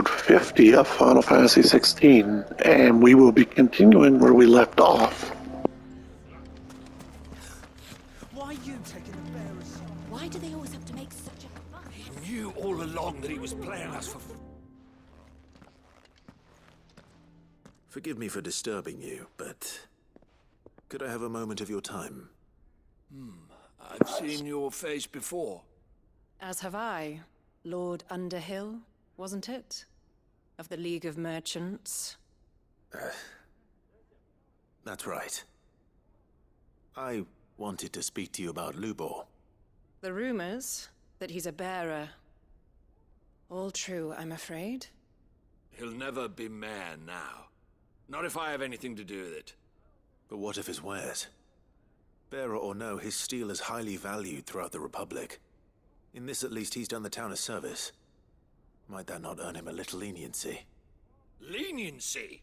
episode 50 of Final Fantasy XVI, and we will be continuing where we left off. Why you taking the bearers? Why do they always have to make such a fuss? He knew all along that he was playing us for... Forgive me for disturbing you, but could I have a moment of your time? I've seen your face before. As have I. Lord Underhill, wasn't it? Of the League of Merchants. That's right. I wanted to speak to you about Lubor. The rumors that he's a bearer. All true, I'm afraid. He'll never be mayor now. Not if I have anything to do with it. But what of his wares? Bearer or no, his steel is highly valued throughout the Republic. In this at least, he's done the town a service. Might that not earn him a little leniency? Leniency?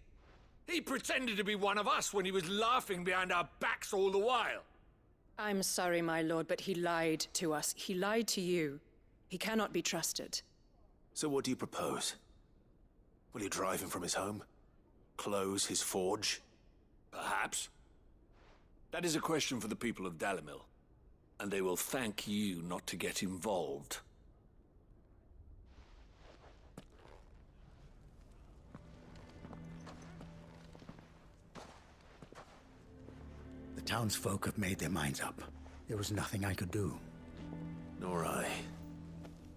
He pretended to be one of us when he was laughing behind our backs all the while. I'm sorry, my lord, but he lied to us. He lied to you. He cannot be trusted. So what do you propose? Will you drive him from his home? Close his forge? Perhaps. That is a question for the people of Dalimil. And they will thank you not to get involved. The townsfolk have made their minds up. There was nothing I could do. Nor I.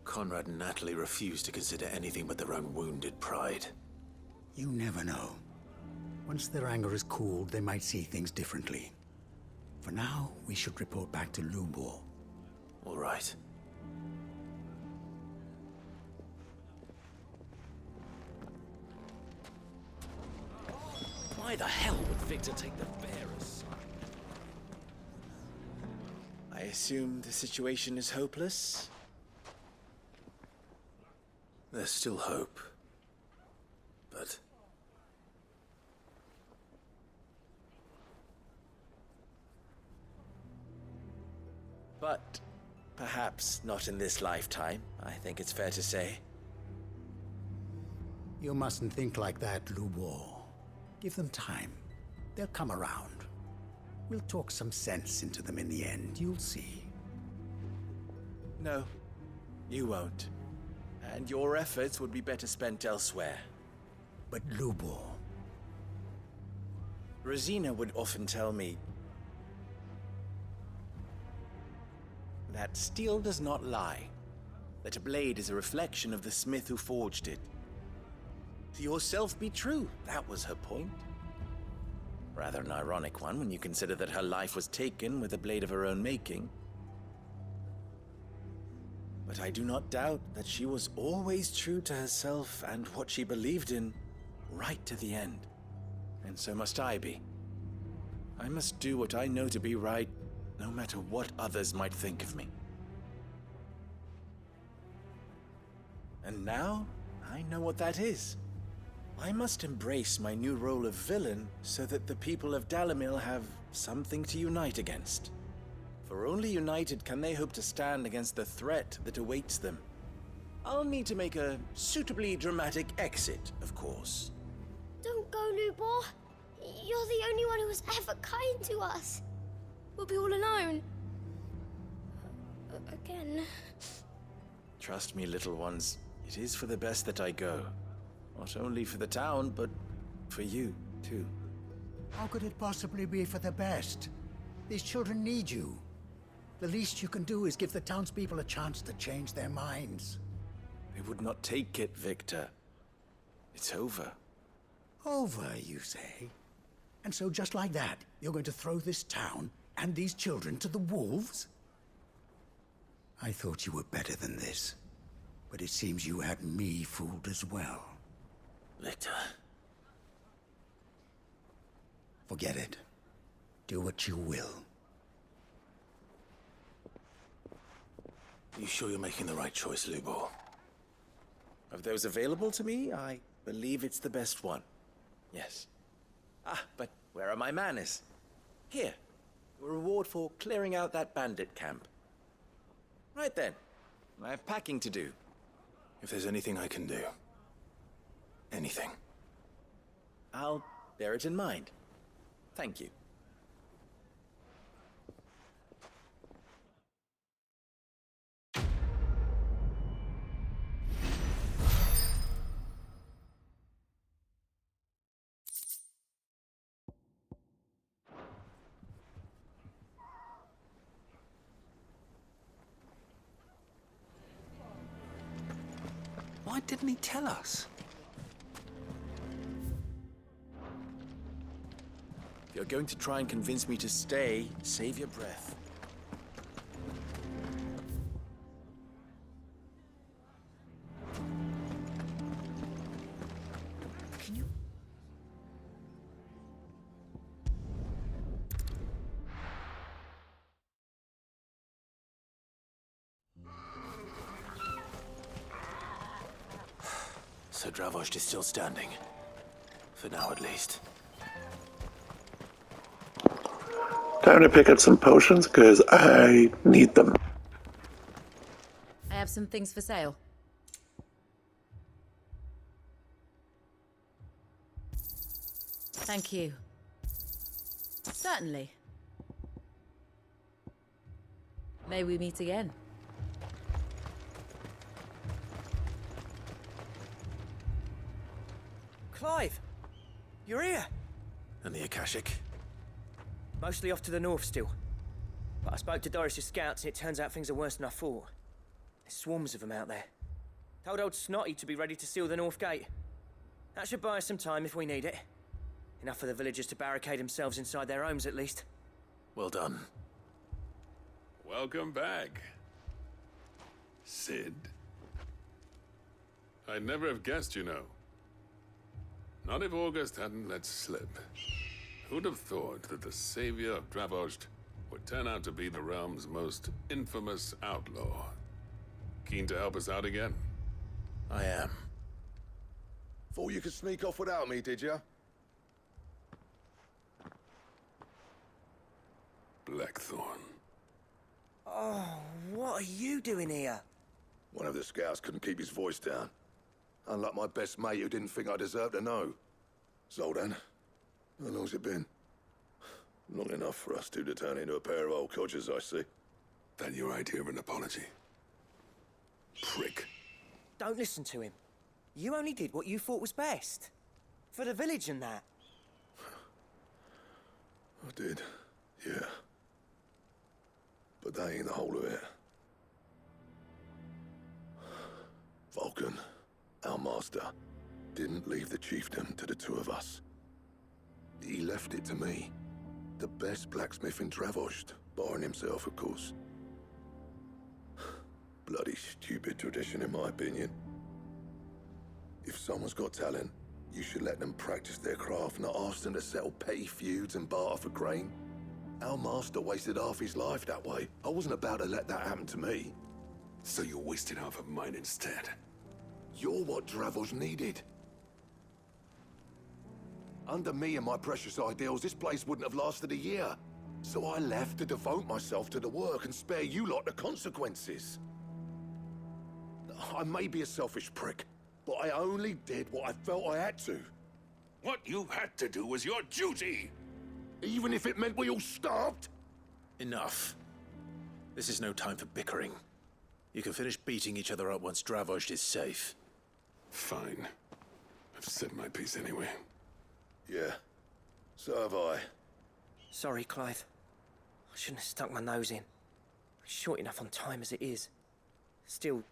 Conrad and Natalie refused to consider anything but their own wounded pride. You never know. Once their anger is cooled, they might see things differently. For now, we should report back to Lubor. All right. Why the hell would Victor take the bearers? I assume the situation is hopeless? There's still hope. But... But perhaps not in this lifetime, I think it's fair to say. You mustn't think like that, Lubor. Give them time. They'll come around. We'll talk some sense into them in the end, you'll see. No, you won't. And your efforts would be better spent elsewhere. But Lubor... Rosina would often tell me that steel does not lie, that a blade is a reflection of the smith who forged it. To yourself be true, that was her point. Rather an ironic one when you consider that her life was taken with a blade of her own making. But I do not doubt that she was always true to herself and what she believed in, right to the end. And so must I be. I must do what I know to be right, no matter what others might think of me. And now, I know what that is. I must embrace my new role of villain so that the people of Dalimil have something to unite against. For only united can they hope to stand against the threat that awaits them. I'll need to make a suitably dramatic exit, of course. Don't go, Lubor. You're the only one who was ever kind to us. We'll be all alone. Again. Trust me, little ones. It is for the best that I go. Not only for the town, but for you, too. How could it possibly be for the best? These children need you. The least you can do is give the townspeople a chance to change their minds. They would not take it, Victor. It's over. Over, you say? And so just like that, you're going to throw this town and these children to the wolves? I thought you were better than this. But it seems you had me fooled as well. Victor... Forget it. Do what you will. You sure you're making the right choice, Lubor? Of those available to me, I believe it's the best one. Yes. Ah, but where are my manners? Here. A reward for clearing out that bandit camp. Right then. I have packing to do. If there's anything I can do. anything. I'll bear it in mind. Thank you. Why didn't he tell us? If you're going to try and convince me to stay, save your breath. Can you... So Dravozd is still standing. For now, at least. Time to pick up some potions, because I need them. I have some things for sale. Thank you. Certainly. May we meet again. Clive! You're here! And the Akashic? Mostly off to the north still. But I spoke to Doris's scouts and it turns out things are worse than I thought. There's swarms of them out there. Told old Snotty to be ready to seal the north gate. That should buy us some time if we need it. Enough for the villagers to barricade themselves inside their homes at least. Well done. Welcome back, Sid. I'd never have guessed, you know. Not if August hadn't let slip. Who'd have thought that the savior of Dravozd would turn out to be the realm's most infamous outlaw? Keen to help us out again? I am. Thought you could sneak off without me, did you? Blackthorn. Oh, what are you doing here? One of the scouts couldn't keep his voice down. Unlike my best mate who didn't think I deserved to know. Zoldan, how long's it been? Long enough for us two to turn into a pair of old codgers, I see. That your idea of an apology? Prick. Don't listen to him. You only did what you thought was best. For the village and that. I did, yeah. But that ain't the whole of it. Vulcan, our master, didn't leave the chiefdom to the two of us. He left it to me. The best blacksmith in Dravozd, barring himself, of course. Bloody stupid tradition, in my opinion. If someone's got talent, you should let them practice their craft, not ask them to settle petty feuds and barter for grain. Our master wasted half his life that way. I wasn't about to let that happen to me. So you wasted half of mine instead? You're what Dravozd needed. Under me and my precious ideals, this place wouldn't have lasted a year. So I left to devote myself to the work and spare you lot the consequences. I may be a selfish prick, but I only did what I felt I had to. What you had to do was your duty! Even if it meant we all starved? Enough. This is no time for bickering. You can finish beating each other up once Dravozd is safe. Fine. I've said my piece anyway. Yeah, so have I. Sorry, Clive. I shouldn't have stuck my nose in. We're short enough on time as it is. Still,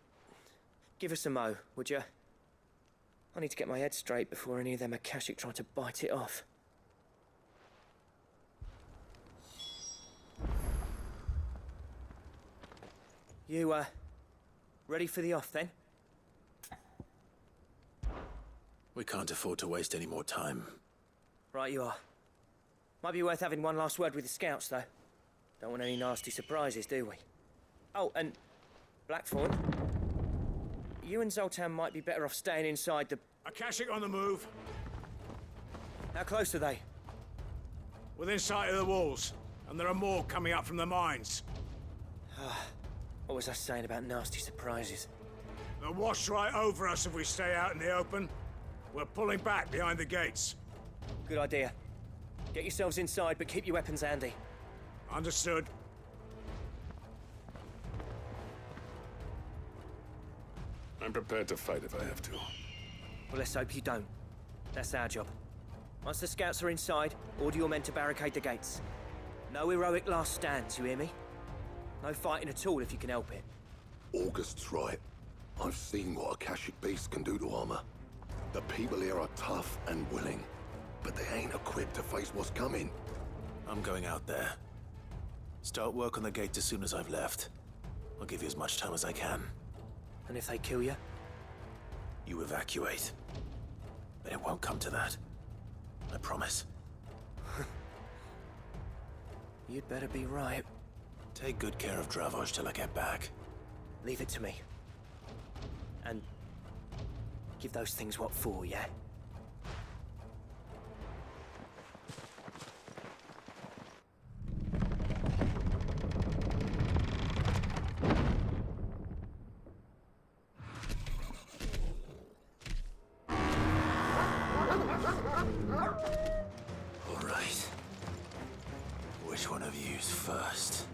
give us a mo, would you? I need to get my head straight before any of them Akashic try to bite it off. You, ready for the off, then? We can't afford to waste any more time. Right you are. Might be worth having one last word with the scouts, though. Don't want any nasty surprises, do we? Oh, and Blackthorn, you and Zoltan might be better off staying inside the... Akashic on the move. How close are they? Within sight of the walls. And there are more coming up from the mines. What was I saying about nasty surprises? They'll wash right over us if we stay out in the open. We're pulling back behind the gates. Good idea. Get yourselves inside, but keep your weapons handy. Understood. I'm prepared to fight if I have to. Well, let's hope you don't. That's our job. Once the scouts are inside, order your men to barricade the gates. No heroic last stands, you hear me? No fighting at all if you can help it. August's right. I've seen what Akashic beasts can do to armor. The people here are tough and willing, but they ain't equipped to face what's coming. I'm going out there. Start work on the gate as soon as I've left. I'll give you as much time as I can. And if they kill you? You evacuate. But it won't come to that. I promise. You'd better be right. Take good care of Dravozd till I get back. Leave it to me. And give those things what for, yeah? All right. Which one of you's first?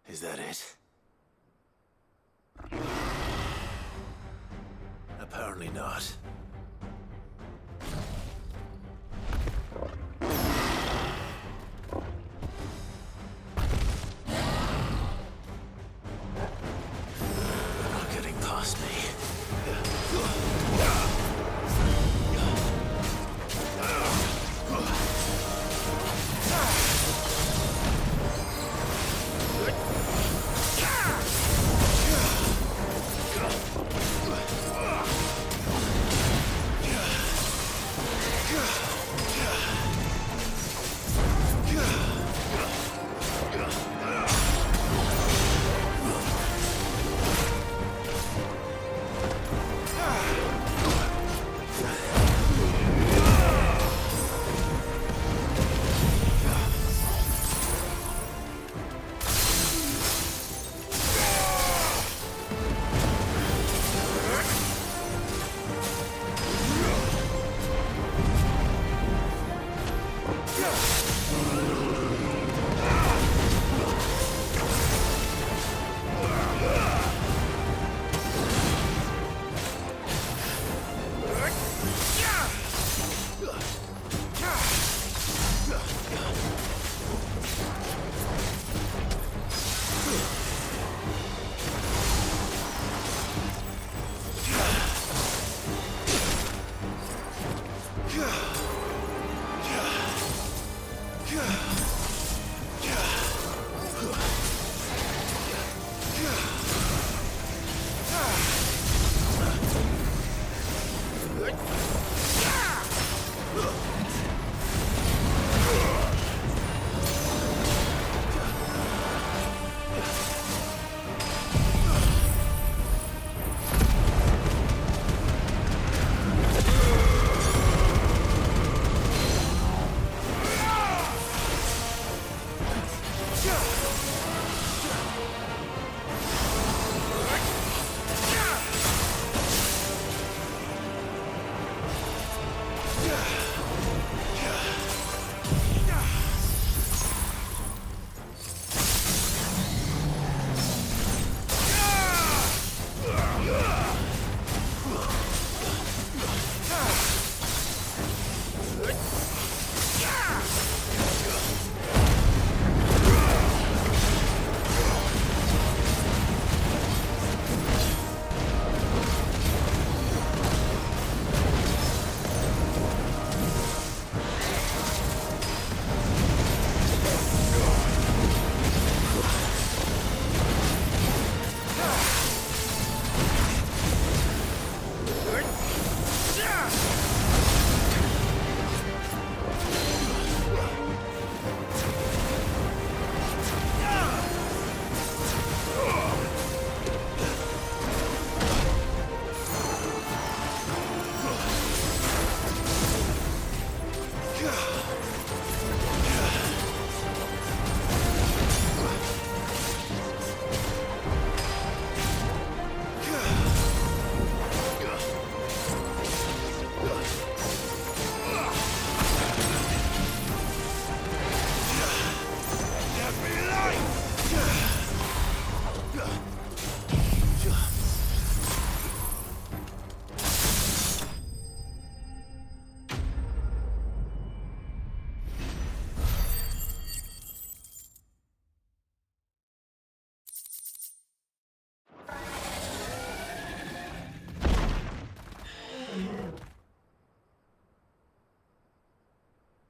Is that it? Apparently not. Not getting past me.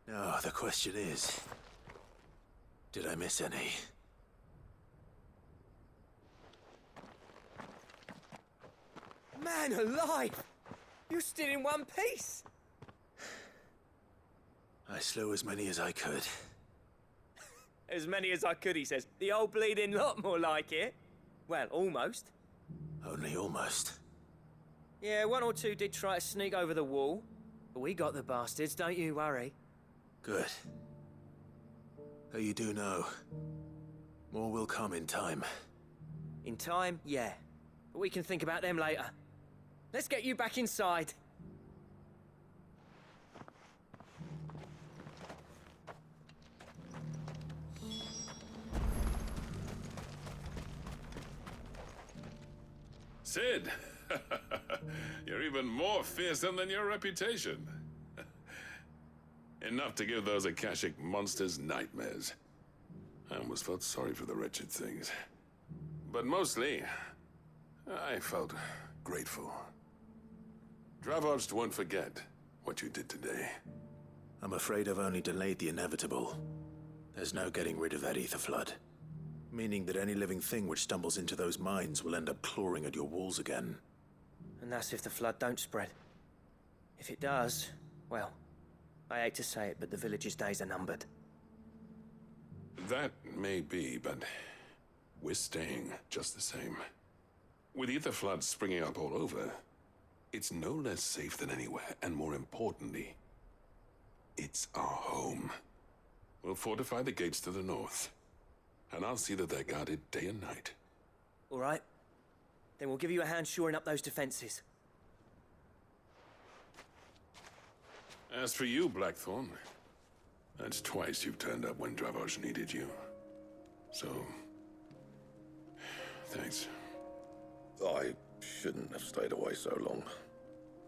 Now, the question is, did I miss any? Man alive! You're still in one piece! I slew as many as I could. As many as I could, he says. The old bleeding lot, more like it. Well, almost. Only almost. Yeah, one or two did try to sneak over the wall. But we got the bastards, don't you worry. Good. Though you do know, more will come in time. In time, yeah. But we can think about them later. Let's get you back inside. Sid! You're even more fearsome than your reputation. Enough to give those Akashic monsters nightmares. I almost felt sorry for the wretched things. But mostly, I felt grateful. Dravozd won't forget what you did today. I'm afraid I've only delayed the inevitable. There's no getting rid of that ether flood. Meaning that any living thing which stumbles into those mines will end up clawing at your walls again. And that's if the flood don't spread. If it does, well, I hate to say it, but the village's days are numbered. That may be, but we're staying just the same. With ether floods springing up all over, it's no less safe than anywhere, and more importantly, it's our home. We'll fortify the gates to the north, and I'll see that they're guarded day and night. All right. Then we'll give you a hand shoring up those defenses. As for you, Blackthorn, that's twice you've turned up when Dravozd needed you. So, thanks. I shouldn't have stayed away so long.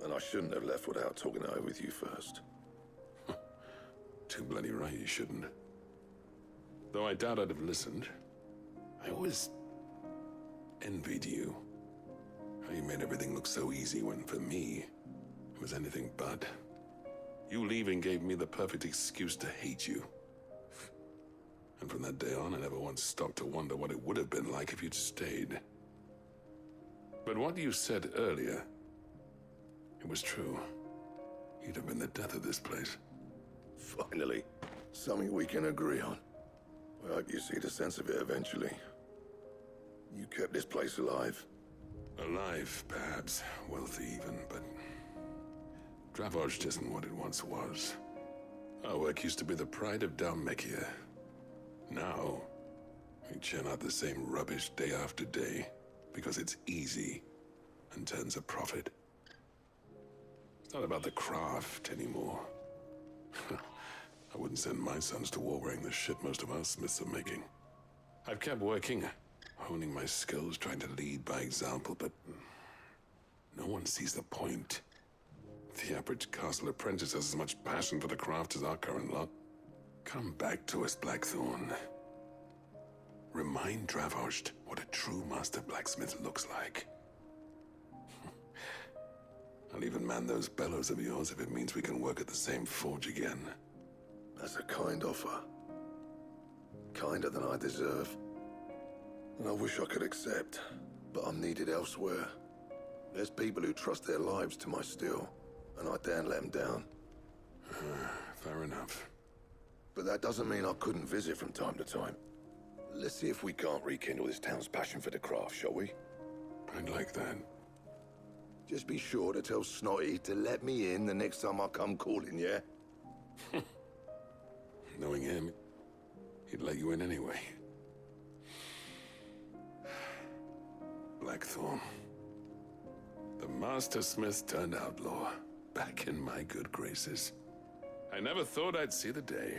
And I shouldn't have left without talking it over with you first. Too bloody right you shouldn't. Though I doubt I'd have listened. I always envied you. How you made everything look so easy when, for me, it was anything but. You leaving gave me the perfect excuse to hate you. And from that day on, I never once stopped to wonder what it would have been like if you'd stayed. But what you said earlier, it was true. You'd have been the death of this place. Finally, something we can agree on. I hope you see the sense of it eventually. You kept this place alive. Alive, perhaps. Wealthy even, but Dravozd isn't what it once was. Our work used to be the pride of Dalmekia. Now, we churn out the same rubbish day after day because it's easy and turns a profit. It's not about the craft anymore. I wouldn't send my sons to war wearing the shit most of our smiths are making. I've kept working, honing my skills, trying to lead by example, but no one sees the point. The average castle apprentice has as much passion for the craft as our current lot. Come back to us, Blackthorn. Remind Dravozd what a true master blacksmith looks like. I'll even man those bellows of yours if it means we can work at the same forge again. That's a kind offer. Kinder than I deserve. And I wish I could accept, but I'm needed elsewhere. There's people who trust their lives to my steel, and I daren't let them down. Fair enough. But that doesn't mean I couldn't visit from time to time. Let's see if we can't rekindle this town's passion for the craft, shall we? I'd like that. Just be sure to tell Snotty to let me in the next time I come calling, yeah? Knowing him, he'd let you in anyway. Blackthorn. The Master Smith turned outlaw, back in my good graces. I never thought I'd see the day.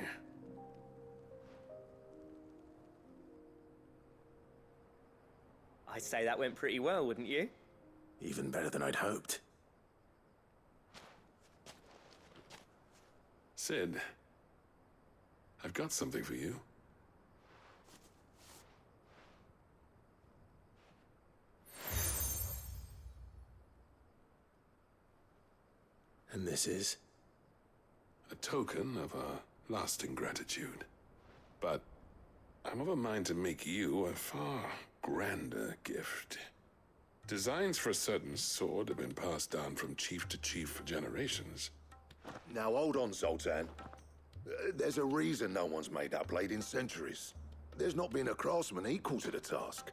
I'd say that went pretty well, wouldn't you? Even better than I'd hoped. Sid, I've got something for you. And this is? A token of our lasting gratitude. But I'm of a mind to make you a far grander gift. Designs for a certain sword have been passed down from chief to chief for generations. Now hold on, Zoltan. There's a reason no one's made that blade in centuries. There's not been a craftsman equal to the task.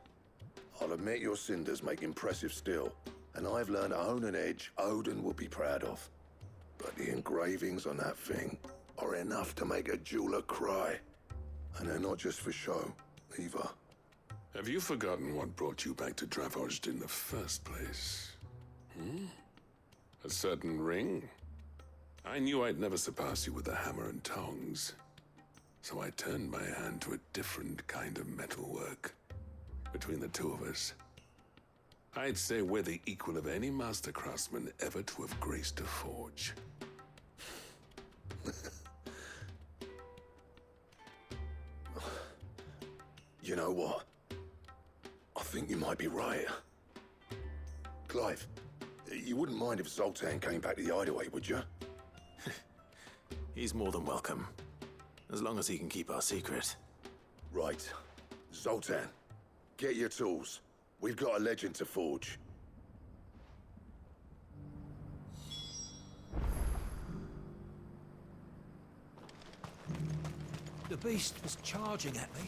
I'll admit your cinders make impressive steel, and I've learned to own an edge Odin will be proud of. But the engravings on that thing are enough to make a jeweler cry. And they're not just for show, either. Have you forgotten what brought you back to Dravozd in the first place? A certain ring? I knew I'd never surpass you with the hammer and tongs. So I turned my hand to a different kind of metalwork. Between the two of us, I'd say we're the equal of any master craftsman ever to have graced a forge. You know what? I think you might be right. Clive, you wouldn't mind if Zoltan came back to the hideaway, would you? He's more than welcome. As long as he can keep our secret. Right. Zoltan, get your tools. We've got a legend to forge. The beast was charging at me.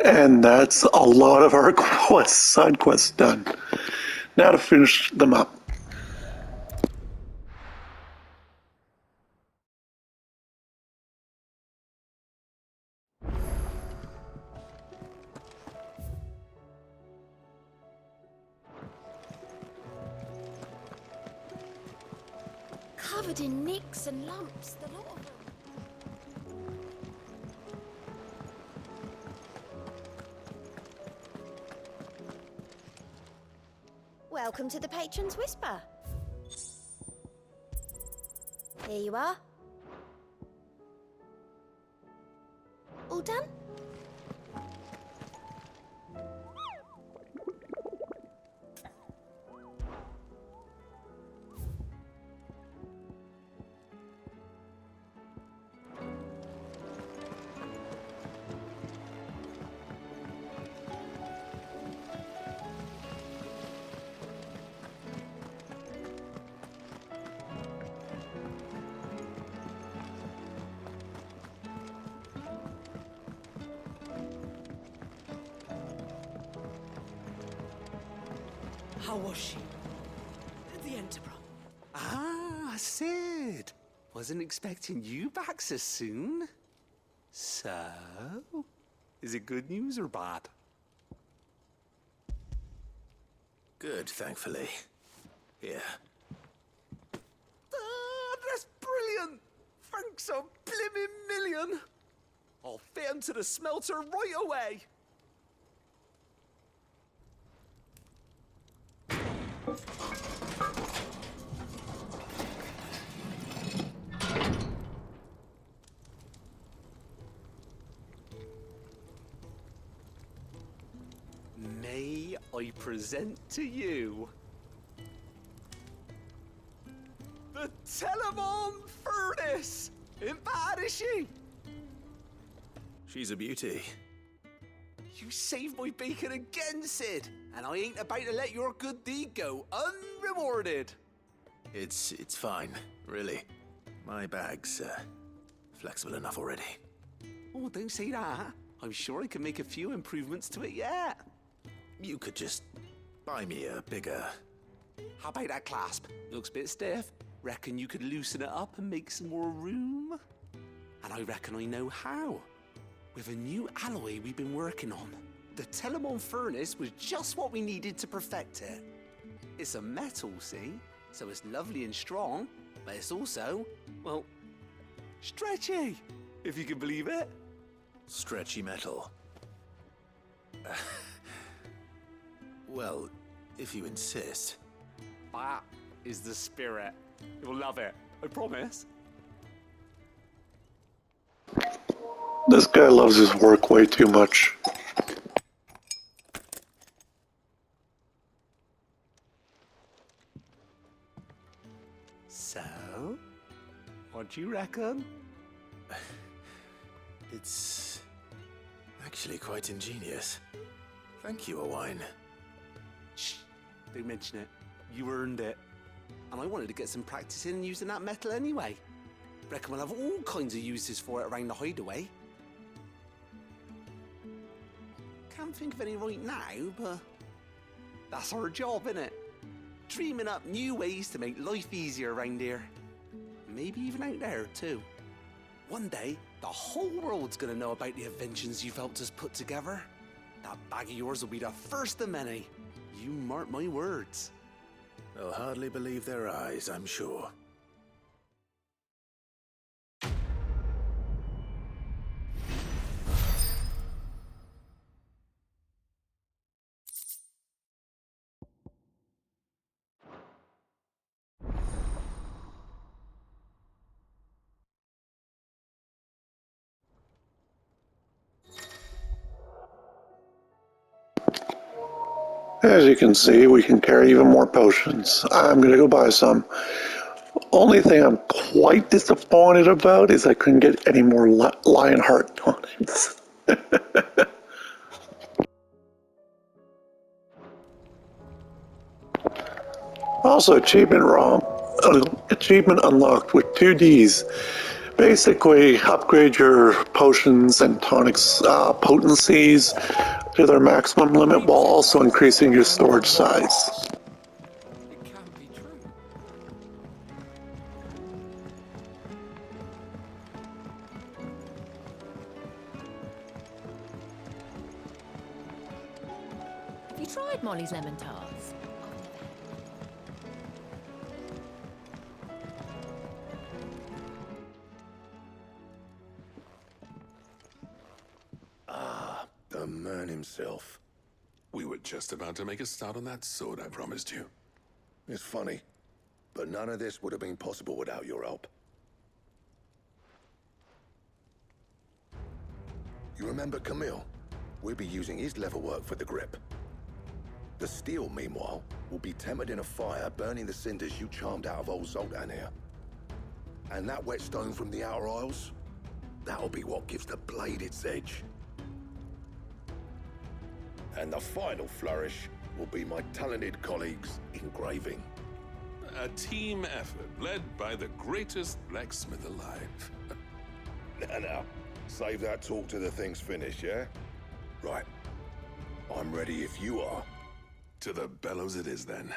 And that's a lot of our quests, side quests done. Now to finish them up. Covered in nicks and lumps, the lot of them. Welcome to the Patron's Whisper. Here you are. All done? How was she? The Enterprise. Ah, Sid. Wasn't expecting you back so soon. So, is it good news or bad? Good, thankfully. Here. Ah, that's brilliant. Thanks a blimmin' million. I'll fit 'em to the smelter right away. May I present to you the Telemon Furnace? Ain't bad, is she? She's a beauty. You saved my bacon again, Sid, and I ain't about to let your good deed go unrewarded. It's fine, really. My bag's flexible enough already. Oh, don't say that. I'm sure I can make a few improvements to it yet. You could just buy me a bigger... How about that clasp? Looks a bit stiff. Reckon you could loosen it up and make some more room? And I reckon I know how. With a new alloy we've been working on. The Telemon Furnace was just what we needed to perfect it. It's a metal, see? So it's lovely and strong, but it's also, well, stretchy, if you can believe it. Stretchy metal. Well, if you insist. That is the spirit. You'll love it, I promise. This guy loves his work way too much. So, what do you reckon? It's actually quite ingenious. Thank you, Owain. Shh, don't mention it. You earned it. And I wanted to get some practice in using that metal anyway. Reckon we'll have all kinds of uses for it around the hideaway. Can't think of any right now, but that's our job, innit? Dreaming up new ways to make life easier around here. Maybe even out there, too. One day, the whole world's gonna know about the inventions you've helped us put together. That bag of yours will be the first of many. You mark my words. They'll hardly believe their eyes, I'm sure. As you can see, we can carry even more potions. I'm going to go buy some. Only thing I'm quite disappointed about is I couldn't get any more Lionheart tonics. Also, achievement unlocked with 2Ds. Basically, upgrade your potions and tonics potencies to their maximum limit while also increasing your storage size. It can't be true. Have you tried Molly's lemon tarts? The man himself. We were just about to make a start on that sword I promised you. It's funny, but none of this would have been possible without your help. You remember Camille? We'll be using his leatherwork for the grip. The steel, meanwhile, will be tempered in a fire, burning the cinders you charmed out of old Zoltan here. And that whetstone from the Outer Isles, that'll be what gives the blade its edge. And the final flourish will be my talented colleagues' engraving. A team effort led by the greatest blacksmith alive. Now, save that talk till the thing's finished, yeah? Right. I'm ready if you are. To the bellows it is then.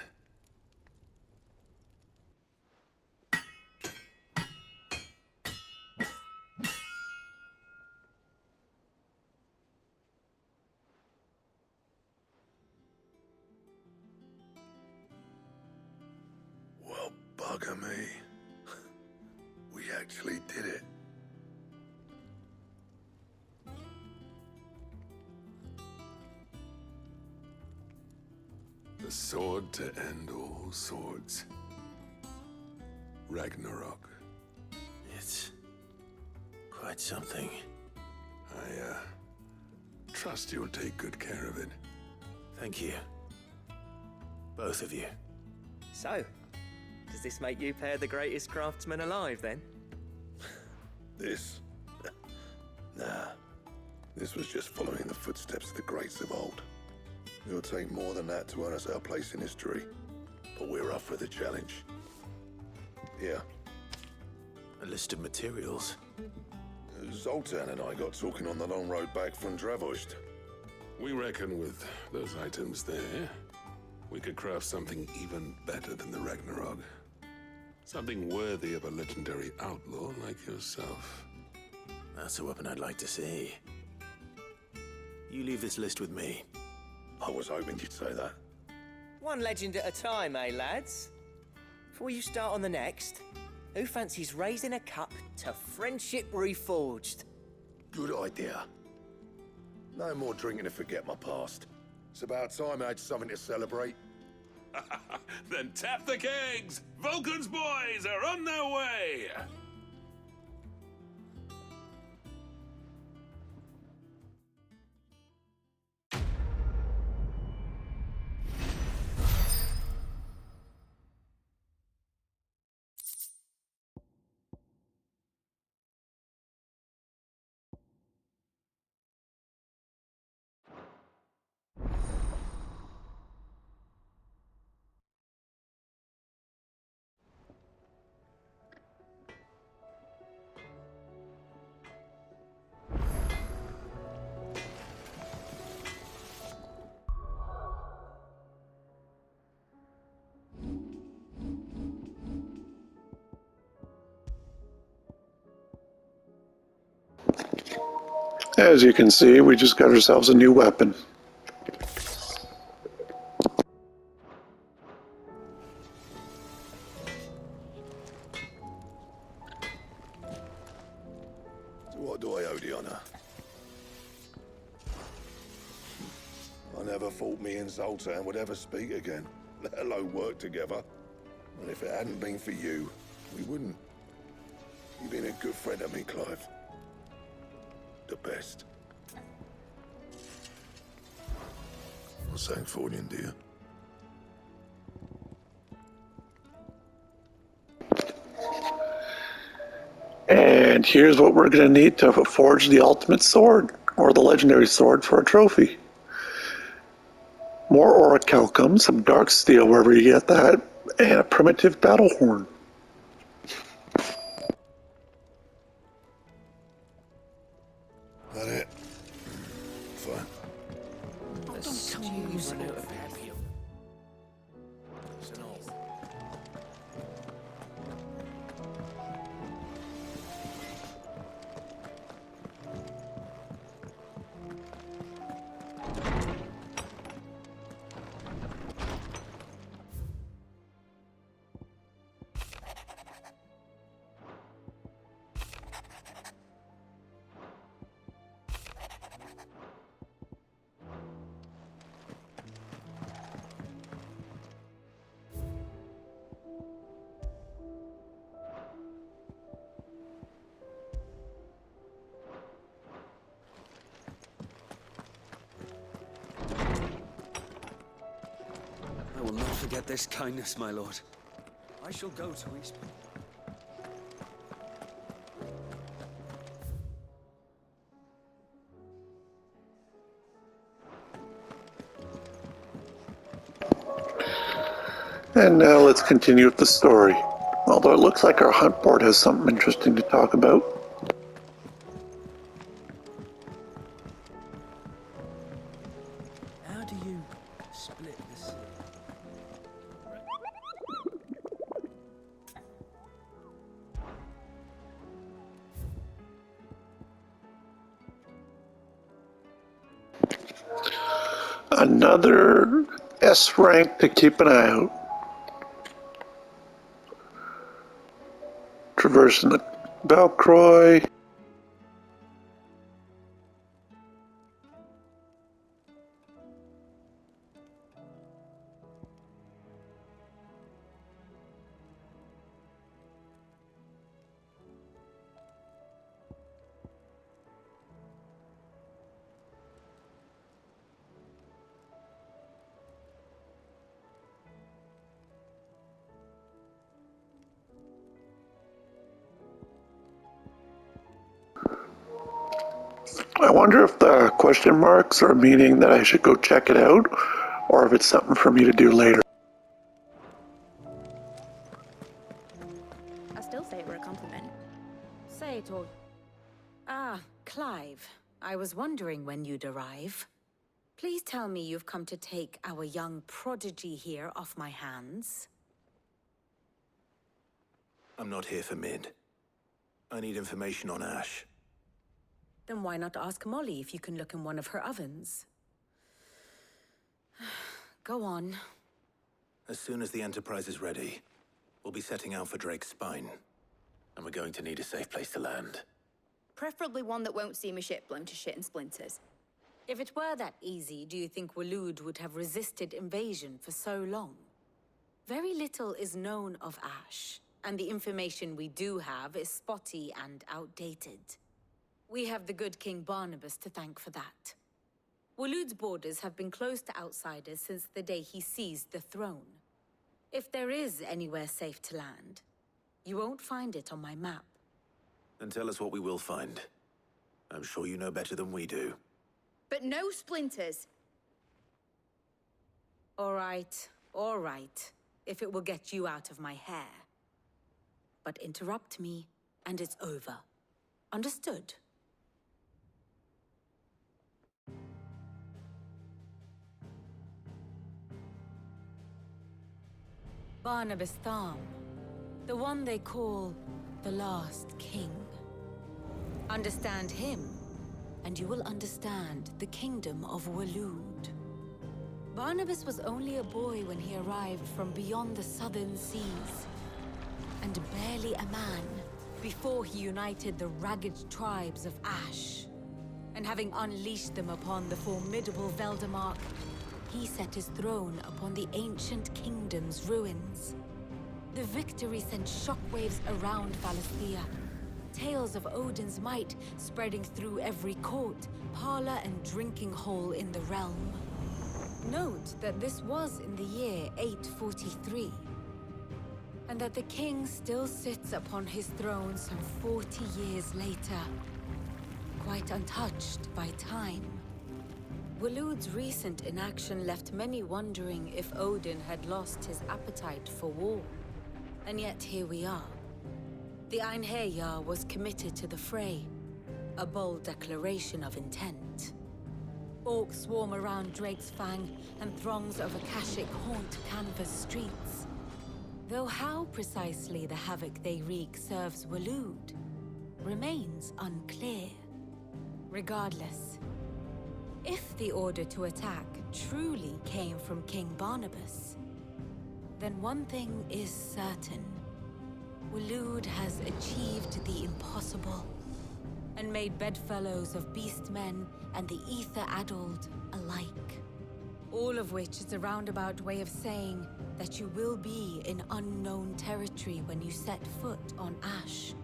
Well, bugger me. We actually did it. The sword to end all swords. Ragnarok. It's quite something. I trust you'll take good care of it. Thank you. Both of you. So, does this make you pair the greatest craftsman alive, then? This? Nah. This was just following the footsteps of the greats of old. It'll take more than that to earn us our place in history. But we're up for the challenge. Here. A list of materials. Zoltan and I got talking on the long road back from Dravozd. We reckon with those items there, we could craft something even better than the Ragnarok. Something worthy of a legendary outlaw like yourself. That's a weapon I'd like to see. You leave this list with me. I was hoping you'd say that. One legend at a time, eh, lads? Before you start on the next, who fancies raising a cup to friendship reforged? Good idea. No more drinking to forget my past. It's about time I had something to celebrate. Then tap the kegs! Vulcan's boys are on their way! As you can see, we just got ourselves a new weapon. So what do I owe the honor? I never thought me and Zoltan would ever speak again, let alone work together. And if it hadn't been for you, we wouldn't. You've been a good friend of me, Clive. The best. Well, thanks for it, dear. And here's what we're going to need to forge the ultimate sword, or the legendary sword, for a trophy. More orichalcum, some dark steel wherever you get that, and a primitive battle horn. That it? Fine. The stews run out of appeal. I will not forget this kindness, my lord. I shall go to East. And now let's continue with the story. Although it looks like our hunt board has something interesting to talk about. How do you split the sea? Another S rank to keep an eye out. Traversing the Valcroy. I wonder if the question marks are meaning that I should go check it out, or if it's something for me to do later. I still say it were a compliment. Say it all. Ah, Clive. I was wondering when you'd arrive. Please tell me you've come to take our young prodigy here off my hands. I'm not here for Mid. I need information on Ash. Then why not ask Molly if you can look in one of her ovens? Go on. As soon as the Enterprise is ready, we'll be setting out for Drake's Spine. And we're going to need a safe place to land. Preferably one that won't see my ship blown to shit and splinters. If it were that easy, do you think Waloed would have resisted invasion for so long? Very little is known of Ash, and the information we do have is spotty and outdated. We have the good King Barnabas to thank for that. Waloed's borders have been closed to outsiders since the day he seized the throne. If there is anywhere safe to land, you won't find it on my map. And tell us what we will find. I'm sure you know better than we do. But no splinters. All right, if it will get you out of my hair. But interrupt me, and it's over. Understood? Barnabas Tham, the one they call the last king. Understand him, and you will understand the kingdom of Waloed. Barnabas was only a boy when he arrived from beyond the southern seas, and barely a man before he united the ragged tribes of Ash. And having unleashed them upon the formidable Veldamark, he set his throne upon the ancient kingdom's ruins. The victory sent shockwaves around Valisthea, tales of Odin's might spreading through every court, parlor, and drinking hole in the realm. Note that this was in the year 843, and that the king still sits upon his throne some 40 years later, quite untouched by time. Waloed's recent inaction left many wondering if Odin had lost his appetite for war. And yet here we are. The Einherjar was committed to the fray, a bold declaration of intent. Orcs swarm around Drake's Fang, and throngs of Akashic haunt canvas streets. Though how precisely the havoc they wreak serves Waloed remains unclear. Regardless, if the order to attack truly came from King Barnabas, then one thing is certain. Waloed has achieved the impossible, and made bedfellows of beastmen and the ether-addled alike. All of which is a roundabout way of saying that you will be in unknown territory when you set foot on Ash.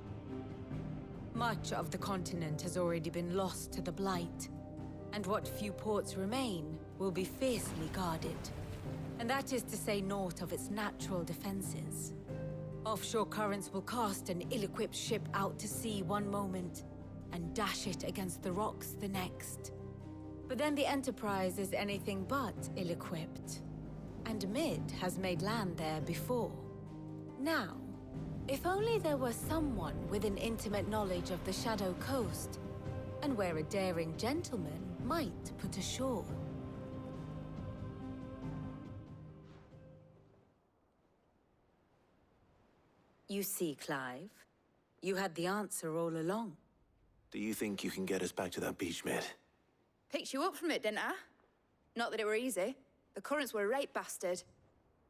Much of the continent has already been lost to the Blight, and what few ports remain will be fiercely guarded. And that is to say naught of its natural defenses. Offshore currents will cast an ill-equipped ship out to sea one moment, and dash it against the rocks the next. But then the Enterprise is anything but ill-equipped. And Mid has made land there before. Now, if only there were someone with an intimate knowledge of the Shadow Coast, and where a daring gentleman might put ashore. You see, Clive, you had the answer all along. Do you think you can get us back to that beach, Mid? Picked you up from it, didn't I? Not that it were easy. The currents were a right bastard.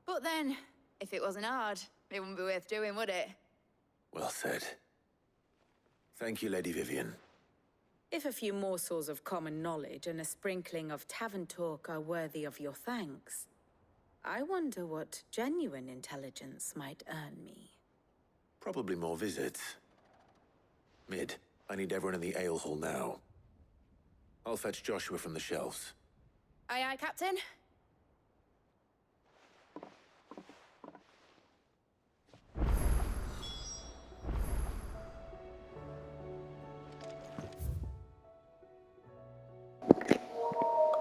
But then, if it wasn't hard, it wouldn't be worth doing, would it? Well said. Thank you, Lady Vivian. If a few morsels of common knowledge and a sprinkling of tavern talk are worthy of your thanks, I wonder what genuine intelligence might earn me. Probably more visits. Mid, I need everyone in the ale hall now. I'll fetch Joshua from the shelves. Aye, aye, Captain.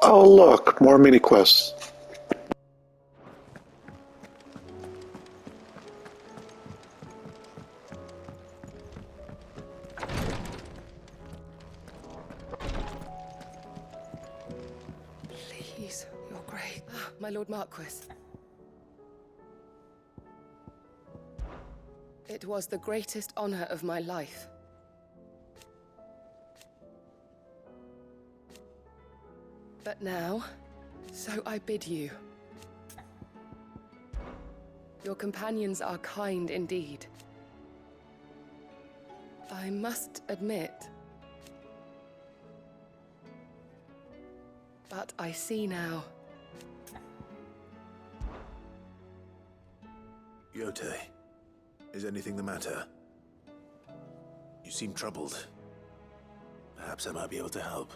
Oh look, more mini quests. Please, your grace. My Lord Marquis. It was the greatest honor of my life. But now, so I bid you. Your companions are kind indeed. I must admit, but I see now. Yote, is anything the matter? You seem troubled. Perhaps I might be able to help.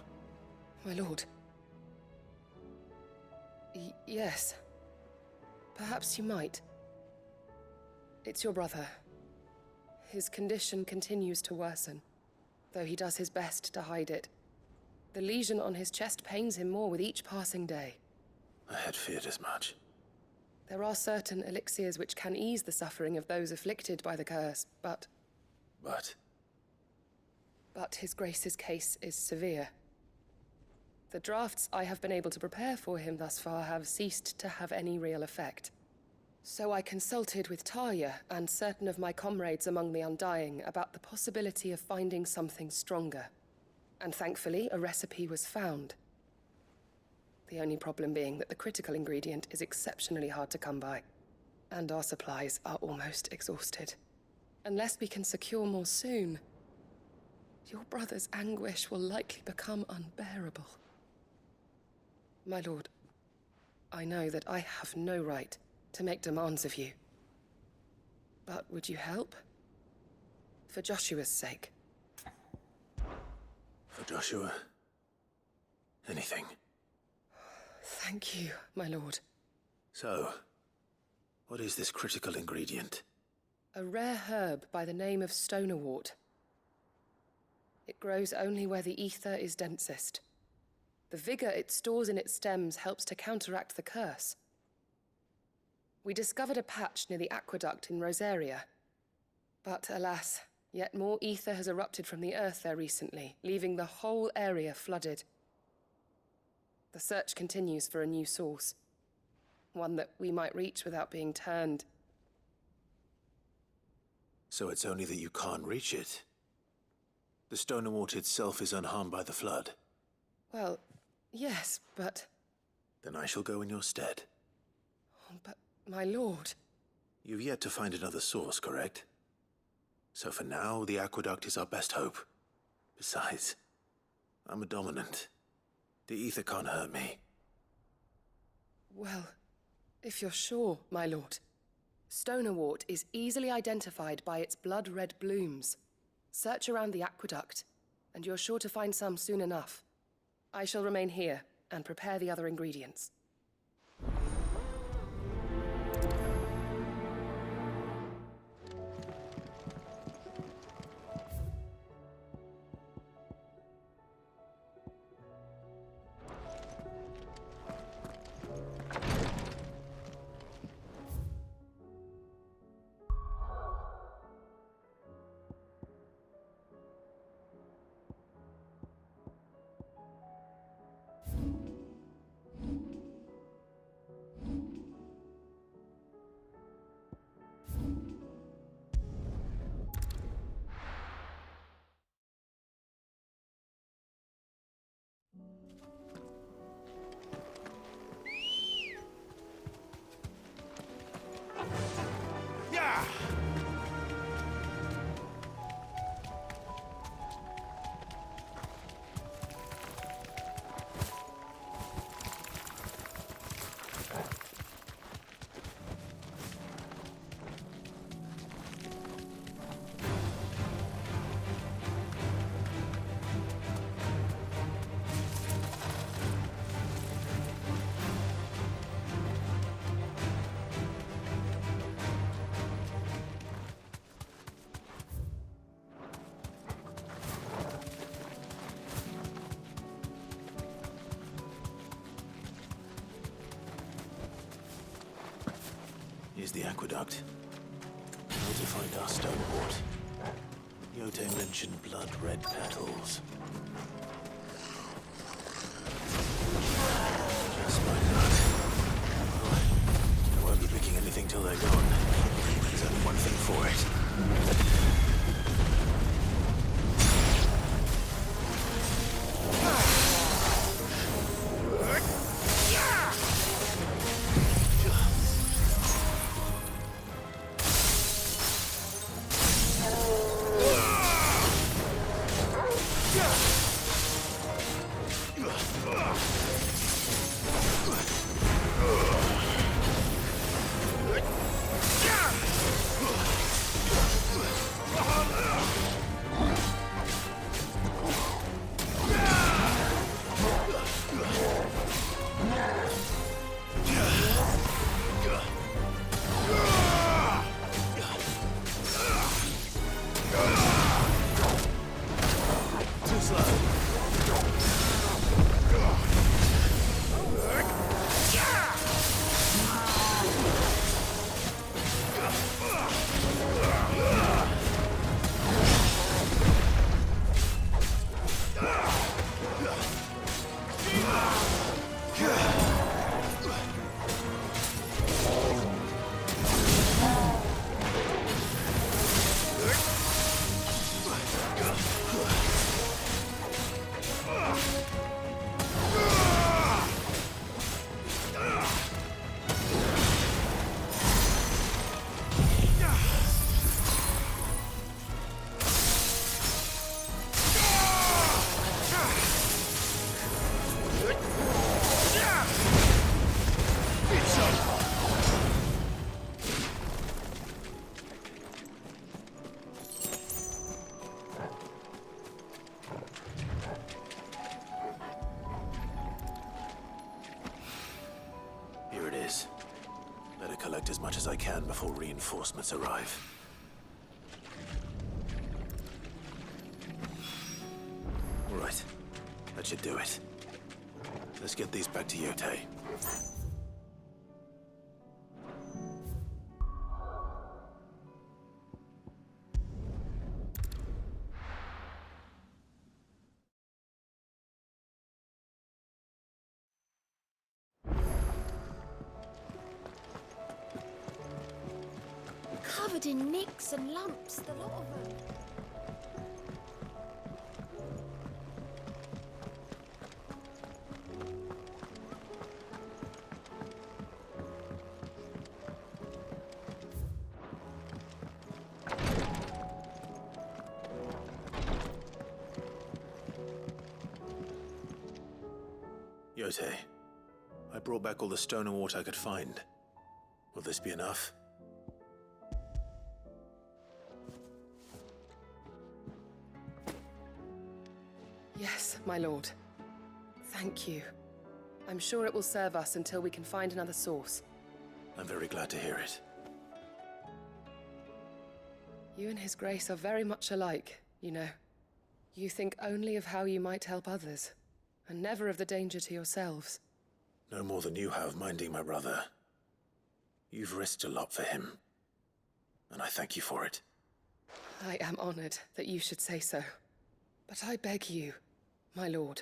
My lord. Yes. Perhaps you might. It's your brother. His condition continues to worsen, though he does his best to hide it. The lesion on his chest pains him more with each passing day. I had feared as much. There are certain elixirs which can ease the suffering of those afflicted by the curse, but... But His Grace's case is severe. The drafts I have been able to prepare for him thus far have ceased to have any real effect. So I consulted with Tarja and certain of my comrades among the Undying about the possibility of finding something stronger. And thankfully, a recipe was found. The only problem being that the critical ingredient is exceptionally hard to come by, and our supplies are almost exhausted. Unless we can secure more soon, your brother's anguish will likely become unbearable. My lord, I know that I have no right to make demands of you. But would you help? For Joshua's sake. For Joshua? Anything. Thank you, my lord. So, what is this critical ingredient? A rare herb by the name of stonerwort. It grows only where the ether is densest. The vigor it stores in its stems helps to counteract the curse. We discovered a patch near the aqueduct in Rosaria. But alas, yet more ether has erupted from the earth there recently, leaving the whole area flooded. The search continues for a new source. One that we might reach without being turned. So it's only that you can't reach it. The Stonewort itself is unharmed by the flood. Well, yes, but... Then I shall go in your stead. But, my lord... You've yet to find another source, correct? So for now, the aqueduct is our best hope. Besides, I'm a dominant. The ether can't hurt me. Well, if you're sure, my lord. Stonewort is easily identified by its blood-red blooms. Search around the aqueduct, and you're sure to find some soon enough. I shall remain here and prepare the other ingredients. Here's the aqueduct. How to find our Stonewort. Yote mentioned blood-red petals. Just like that. Well, I won't be picking anything till they're gone. There's only one thing for it. Better collect as much as I can before reinforcements arrive. All right, that should do it. Let's get these back to Yotei. Covered in nicks and lumps, the lot of them. Yotei, I brought back all the stone and water I could find. Will this be enough? Yes, my lord. Thank you. I'm sure it will serve us until we can find another source. I'm very glad to hear it. You and His Grace are very much alike, you know. You think only of how you might help others, and never of the danger to yourselves. No more than you have minding my brother. You've risked a lot for him, and I thank you for it. I am honored that you should say so. But I beg you, my lord,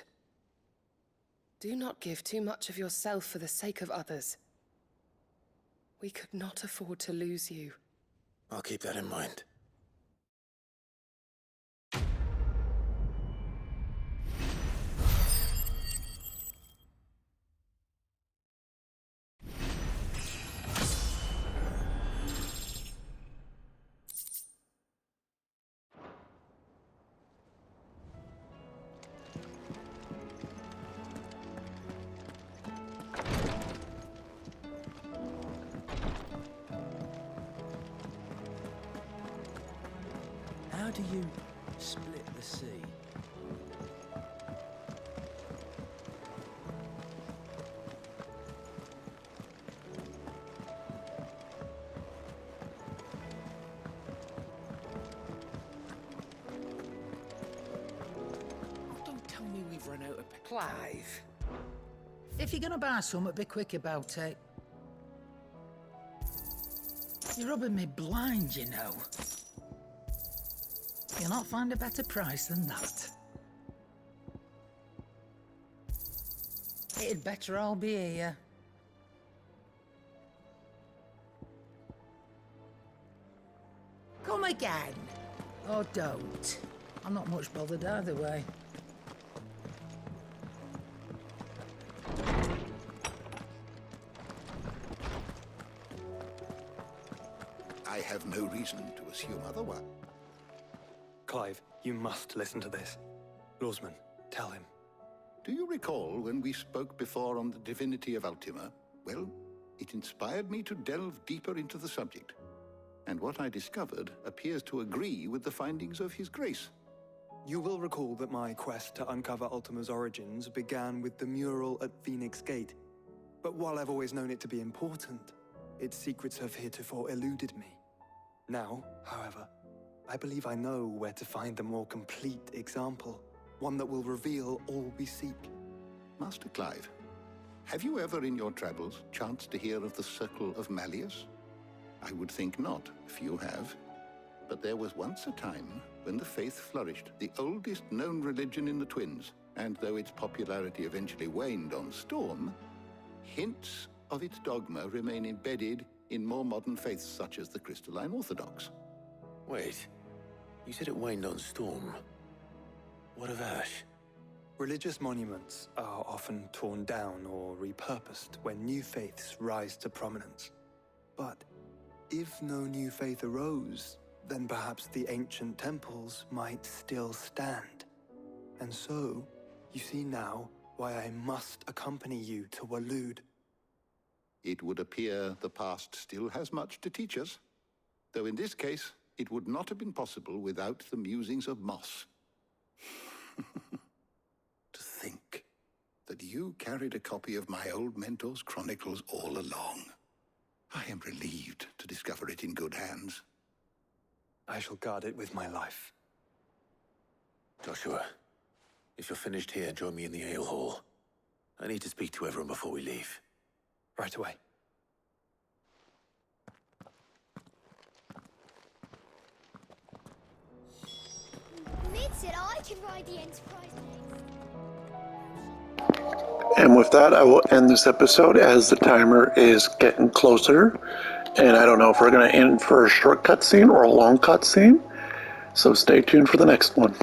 do not give too much of yourself for the sake of others. We could not afford to lose you. I'll keep that in mind. How do you split the sea? Don't tell me we've run out of... Clive, if you're gonna buy something, be quick about it. You're rubbing me blind, you know. You'll not find a better price than that. It'd better all be here. Come again. Or don't. I'm not much bothered either way. I have no reason to assume otherwise. Clive, you must listen to this. Lawsman, tell him. Do you recall when we spoke before on the divinity of Ultima? Well, it inspired me to delve deeper into the subject. And what I discovered appears to agree with the findings of His Grace. You will recall that my quest to uncover Ultima's origins began with the mural at Phoenix Gate. But while I've always known it to be important, its secrets have heretofore eluded me. Now, however, I believe I know where to find the more complete example, one that will reveal all we seek. Master Clive, have you ever in your travels chanced to hear of the Circle of Malleus? I would think not, if you have. But there was once a time when the faith flourished, the oldest known religion in the Twins, and though its popularity eventually waned on Storm, hints of its dogma remain embedded in more modern faiths such as the Crystalline Orthodox. Wait, you said it waned on Storm. What of Ash? Religious monuments are often torn down or repurposed when new faiths rise to prominence. But if no new faith arose, then perhaps the ancient temples might still stand. And so, you see now why I must accompany you to Waloed. It would appear the past still has much to teach us, though in this case, it would not have been possible without the musings of Moss. To think that you carried a copy of my old mentor's chronicles all along. I am relieved to discover it in good hands. I shall guard it with my life. Joshua, if you're finished here, join me in the ale hall. I need to speak to everyone before we leave. Right away. Mid said I can ride the Enterprise next. And with that, I will end this episode as the timer is getting closer. And I don't know if we're going to end for a short cutscene or a long cutscene. So stay tuned for the next one.